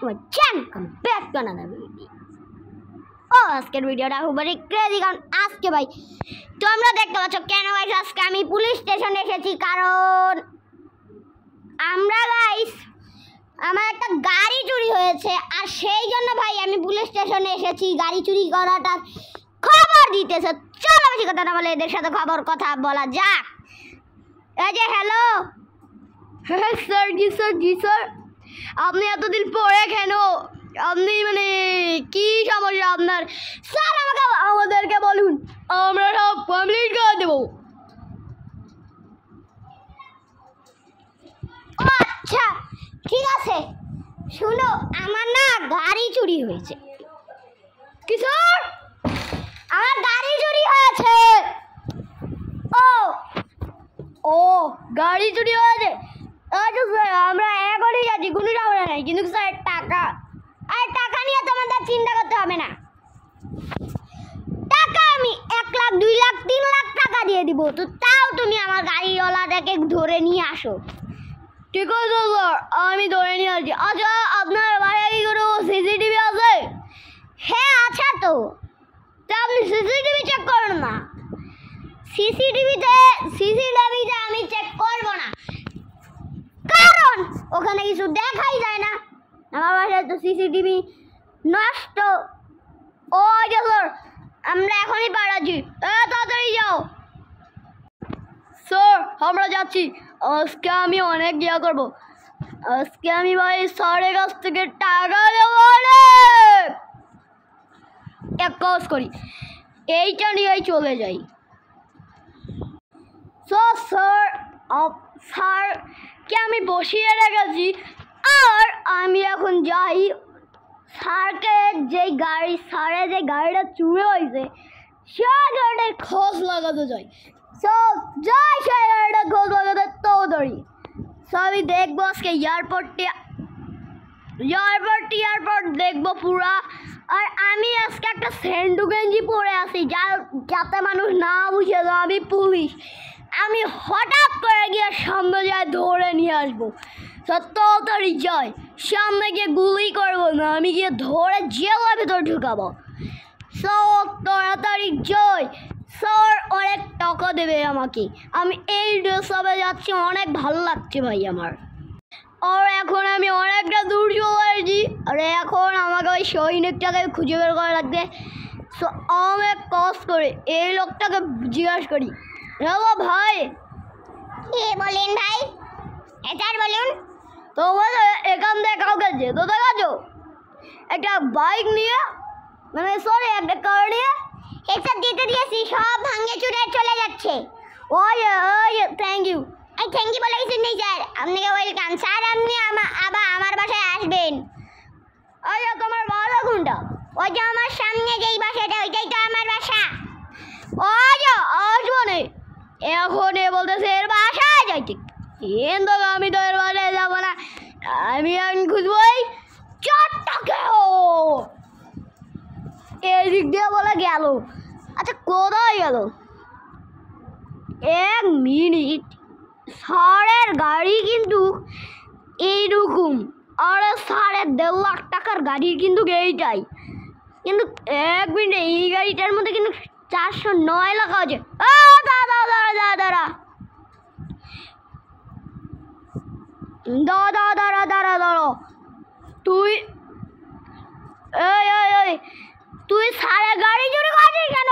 to my channel. Come back to another video. আজকের ভিডিওটা খুব ক্রেজি, কারণ আজকে ভাই তোমরা দেখতে পাচ্ছ কেন গাইস আজকে আমি পুলিশ স্টেশনে এসেছি, কারণ আমরা গাইস আমার একটা গাড়ি চুরি হয়েছে, আর সেই জন্য ভাই আমি পুলিশ স্টেশনে এসেছি গাড়ি চুরি করাটা খবর দিতেছে। চলো বেশি কথা না বলে এদের সাথে খবর কথা বলা যাক। এই যে হ্যালো স্যার, জি স্যার, আপনি এতদিন পরে কেন? আপনি মানে কি সমস্যা আপনার? স্যার আমাদেরকে বলুন, আমরা সব কমপ্লিট করে দেবো। ও আচ্ছা ঠিক আছে, শুনো আমার না গাড়ি চুরি হয়েছে। কি স্যার? আমার গাড়ি চুরি হয়েছে। ও গাড়ি চুরি হয়েছে? আচ্ছা স্যার, আমরা এখনই যাচ্ছি, কোনো ঝামেলা নাই, কিন্তু স্যার টাকা নিয়ে তোমাদের চিন্তা করতে হবে না। টাকা আমি 1 লাখ 2 লাখ 3 লাখ টাকা দিয়ে দিব, তো তাও তুমি আমার গাড়িওয়ালাটাকে ধরে নিয়ে আসো। ঠিক আছে স্যার, আমি ধরে নিয়ে আসছি। আচ্ছা আপনার বাড়িতে কি কোনো সিসিটিভি আছে? হ্যাঁ আছে তো। তা আপনি সিসিটিভি চেক করুন না। সিসিটিভিতে আমি চেক করবো না, কারণ ওখানে কিছু দেখাই যায় না। আমার বাসায় তো সিসিটিভি নষ্ট। ও আচ্ছা স্যার, আমরা এখনই পাঠাচ্ছি, তাড়াতাড়ি যাও। স্যার আমরা যাচ্ছি। আজকে আমি অনেক ইয়া করবো, আজকে আমি ভাই স্যারের কাছ থেকে টাকা দেবো। এক কাজ করি, এইটা নিয়েই চলে যাই। স্যারকে আমি বসিয়ে রেখেছি, আর আমি এখন যাই স্যারের যে গাড়িটা চুরি হয়েছে সেই গাড়িটার খোঁজ লাগাতে যাই। যাই সেই গাড়িটা খোঁজ লাগাতে তাড়াতাড়ি। আমি দেখবো আজকে এয়ারপোর্ট দেখবো পুরা। আর আমি আজকে একটা সেন্ডু গেঞ্জি পরে আসি যাতে মানুষ না বুঝে তো আমি পুলিশ। আমি হঠাৎ করে গিয়ে সামনে যাই ধরে নিয়ে আসবো। তাড়াতাড়ি যাই, সামনে গিয়ে গুলি করবো না, আমি গিয়ে ধরে জেলের ভেতর ঢুকাবো। তাড়াতাড়ি যাই, স্যার অনেক টাকা দেবে আমাকে। আমি এই ড্রেস আপে যাচ্ছি, অনেক ভালো লাগছে ভাই আমার। আর এখন আমি অনেকটা দূর চলে এসেছি, আর এখন আমাকে ওই সৈনিকটাকে খুঁজে বের করা লাগবে। আমি এক কাজ করে এই লোকটাকে জিজ্ঞাসা করি, হ্যালো ভাই। কে বলেন ভাই? স্যার বলুন। তো বলে এখান থেকে কাউকে যেতে দেখাচ্ছো একটা বাইক নিয়ে, মানে সরি একটা কার নিয়ে? এসব দিতে দিয়েছি, সব ভাঙে চুরে চলে যাচ্ছে। ওই থ্যাংক ইউ। থ্যাংক ইউ বলে কিছু নেই স্যার, আপনাকে ওয়েলকাম। স্যার আপনি আবার আমার বাসায় আসবেন। আচ্ছা তোমার বাসা কোনটা? ওই যে আমার সামনে যেই বাসাটা, ওইটাই তো আমার বাসা। আচ্ছা আসবো না, এখন বলতেছে এর বাসায় যাইতে, কিন্তু আমি তো এর বাসায় যাবো না। আমি এখন খুঁজবো এই চারটাকে। এদিক দিয়ে বলে গেল। আচ্ছা কোথায় গেল? 1 মিনিট, স্যারের গাড়ি কিন্তু এইরকম, আর স্যারের 1.5 লাখ টাকার গাড়ি কিন্তু এইটাই। কিন্তু 1 মিনিটে এই গাড়িটার মধ্যে কিন্তু 409 লেখা আছে। দাঁড়া, তুই স্যারের গাড়ি চুরি করছিস কেন?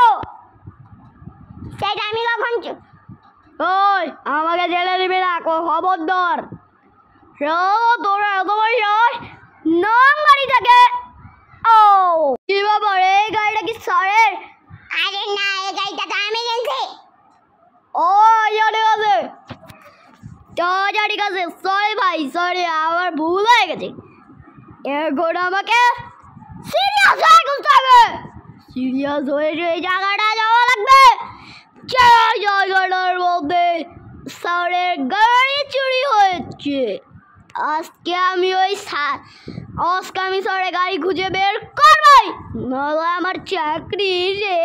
সেটা আমি কখন? ওই আমাকে জেলে দিবি না, খবরদার। তোরা এত বড় নং গাড়ি থাকে। ও কি ব্যাপার, এই গাড়িটা কি স্যারের? আরে না, এই গাড়িটা তো আমি কিনছি। ও ঠিক আছে, সরি ভাই, সরি, আমার ভুল হয়ে গেছে। এখন আমাকে সিরিয়াস হয়ে গুনতে হবে। সিরিয়াস হয়ে এই জায়গাটা যাওয়া লাগবে, যে জায়গাটার মধ্যে স্যারের গাড়ি চুরি হয়েছে। আজকে আমি স্যারের গাড়ি খুঁজে বের করবই, নাহলে আমার চাকরি রে।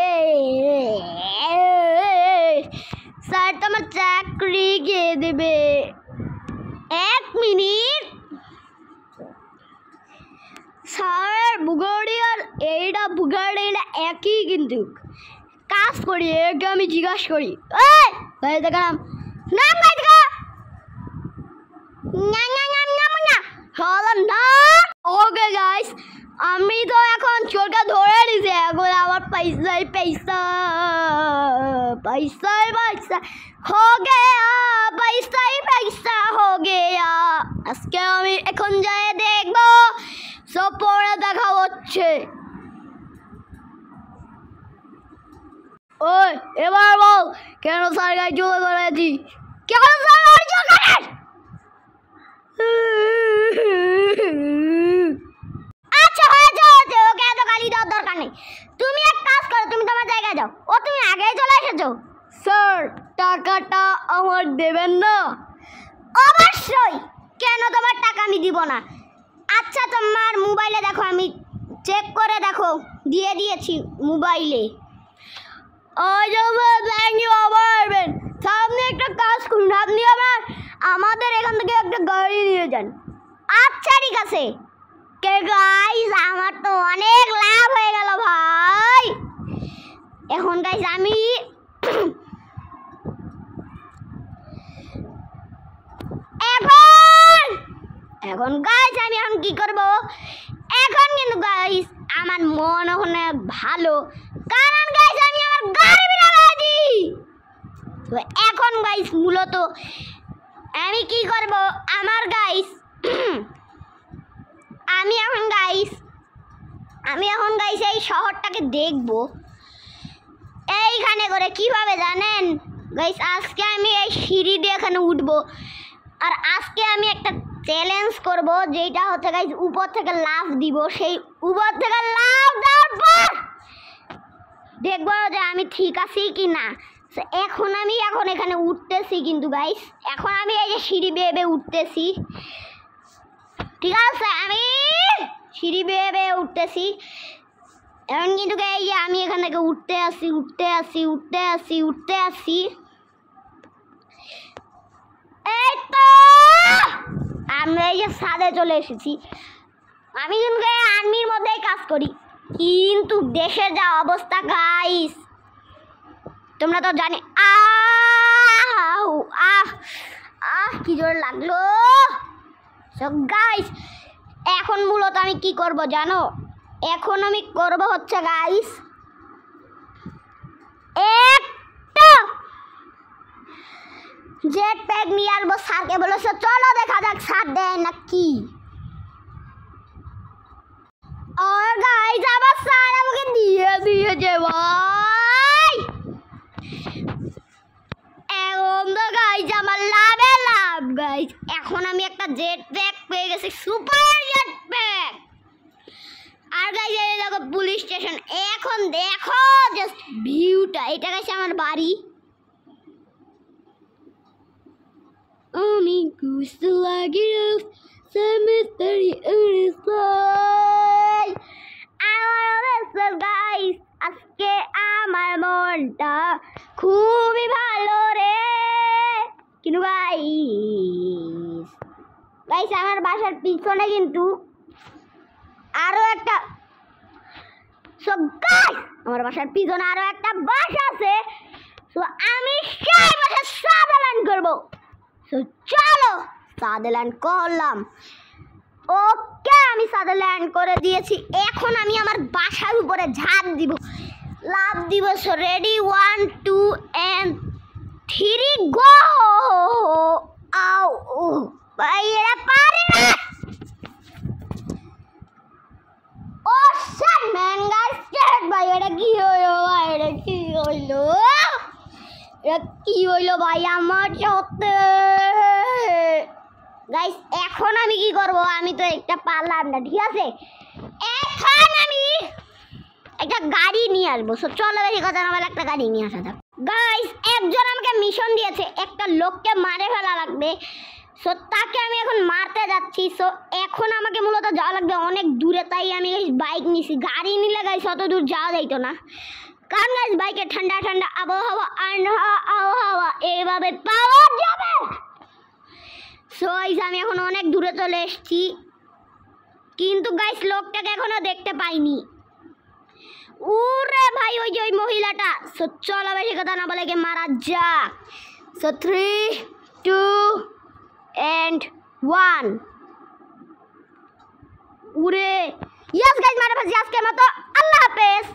স্যার তো আমার চাকরি গিয়ে দেবে। 1 মিনিট, স্যারের বুগাড়ি আর এইটা বুগাড়ি এটা একই কিন্তু কাজ করি। একে আমি জিজ্ঞাসা করি, এই ভাই দেখালাম নাম ভাই দেখা ওকে গাইস, আমি তো এখন চোরটা ধরে নিছি। এখন আমার পয়সাই পয়সা পয়সাই পয়সা হো গেয়া, পয়সাই পয়সা হো গেয়া। আজকে আমি এখন যাই দেখবো, সব পরে দেখা হচ্ছে। ওই এবার বল কেন স্যার গাড়ি চলে করেছি? কেন স্যার গাড়ি চলে করেন? আচ্ছা হয়েছে হয়েছে, ওকে এত গালি দেওয়ার দরকার নেই। তুমি এক কাজ করো, তুমি তোমার জায়গায় যাও। ও তুমি আগেই চলে এসেছো। স্যার টাকাটা আমার দেবেন না? অবশ্যই, কেন তোমার টাকা আমি দিব না? আচ্ছা তোমার মোবাইলে দেখো, আমি চেক করে দেখো, দিয়ে দিয়েছি মোবাইলে। সামনে একটা কাজ করুন, আপনি আমাদের এখান থেকে একটা গাড়ি নিয়ে যান। আচ্ছা ঠিক আছে। কে গাইস, আমার তো অনেক লাভ হয়ে গেল ভাই। এখন গাইস আমি এখন গাইস আমি এখন কি করব? এখন কিন্তু গাইস আমার মন ওখানে ভালো, কারণ গাইস আমি আমার গাড়ি বেরাচ্ছি। তো এখন গাইস মূলত আমি কি করব, আমার গাইস আমি এখন গাইস এই শহরটাকে দেখব। এইখানে করে কিভাবে জানেন গাইস? আজকে আমি এই সিঁড়ি দিয়ে এখানে উঠবো, আর আজকে আমি একটা চ্যালেঞ্জ করব, যেটা হচ্ছে গাইস উপর থেকে লাফ দিব। সেই উপর থেকে লাফ দেওয়ার পর দেখবো যে আমি ঠিক আছি কি না। এখন এখানে উঠতেছি কিন্তু গাইস, এখন আমি এই যে সিঁড়ি বেয়ে উঠতেছি, ঠিক আছে? আমি সিঁড়ি বেয়ে উঠতেছি এখন কিন্তু এই যে আমি এখান থেকে উঠতে আসি। এই তো আমরা এই যে ছাদে চলে এসেছি। আমি কিন্তু আর্মির মধ্যেই কাজ করি, কিন্তু দেশের যা অবস্থা গাইস তোমরা তো জানি। কি জোর লাগলো। সো গাইস এখন মূলত আমি কি করব জানো? এখন আমি করব হচ্ছে গাইস একটা জেট প্যাক নিয়ে আসবো। স্যারকে বলেছে চলো দেখা যাক স্যার দেয় নাকি। আর গাইস আবার স্যার আমাকে দিয়ে দিয়েছে ভাই। এখন তো গাইস আমার লাভে লাভ গাইস। এখন আমি একটা জেট প্যাক পেয়ে গেছি, সুপার জেট প্যাক। আর গাইস এই দেখো পুলিশ স্টেশন। এখন দেখো জাস্ট ভিউটা, এটা গাইস আমার বাড়ি। অনেক গুস্ত লাগে সেমিস্টারি গাইস। আজকে আমার মনটা খুবই ভালো রে। কিন্তু গাইস আমার বাসার পিছনে কিন্তু আরো একটা আমার বাসার পিছনে আরো একটা বাসা আছে। তো আমি সেই বাসার সাদাল্যান্ড করবো। তো চলো সাদাল্যান্ড করলাম। ওকে আমি সাদাল্যান্ড করে দিয়েছি। এখন আমি আমার বাসার উপরে ঝাঁপ দিব, লাভ দিব। সো রেডি 1 2 and 3 গো। আও ভাই এরা পারে না। ও শিট ম্যান গাইস, ভাই এটা কি হলো ভাই? এটা কি হইলো ভাই আমার সাথে? গাইস এখন আমি কি করব? আমি তো একটা পারলাম না, ঠিক আছে? এখন আমি একটা গাড়ি নিয়ে আসবো। সো চলো বেশি কথা না বলে একটা গাড়ি নিয়ে আসা যাক। গাইস একজন আমাকে মিশন দিয়েছে, একটা লোককে মারে ফেলা লাগবে। সো তাকে আমি এখন মারতে যাচ্ছি। সো এখন আমাকে মূলত যাওয়া লাগবে অনেক দূরে, তাই আমি বাইক নিছি। গাড়ি নিলে গাইস অত দূর যাওয়া যাইতো না, কারণ গাইস বাইকে ঠান্ডা ঠান্ডা আবহাওয়া এইভাবে পাওয়া যাবে। সো গাইস আমি এখন অনেক দূরে চলে এসেছি, কিন্তু গাইস লোকটাকে এখনো দেখতে পাইনি। ওরে ভাই ওই যে ওই মহিলাটা। সো চলো বেশি কথা না বলে মারা যাক। সো 3 2 and 1 উরে ইয়েস গাইস মারা ফেলছি আজকের মতো। আল্লাহ হাফেজ।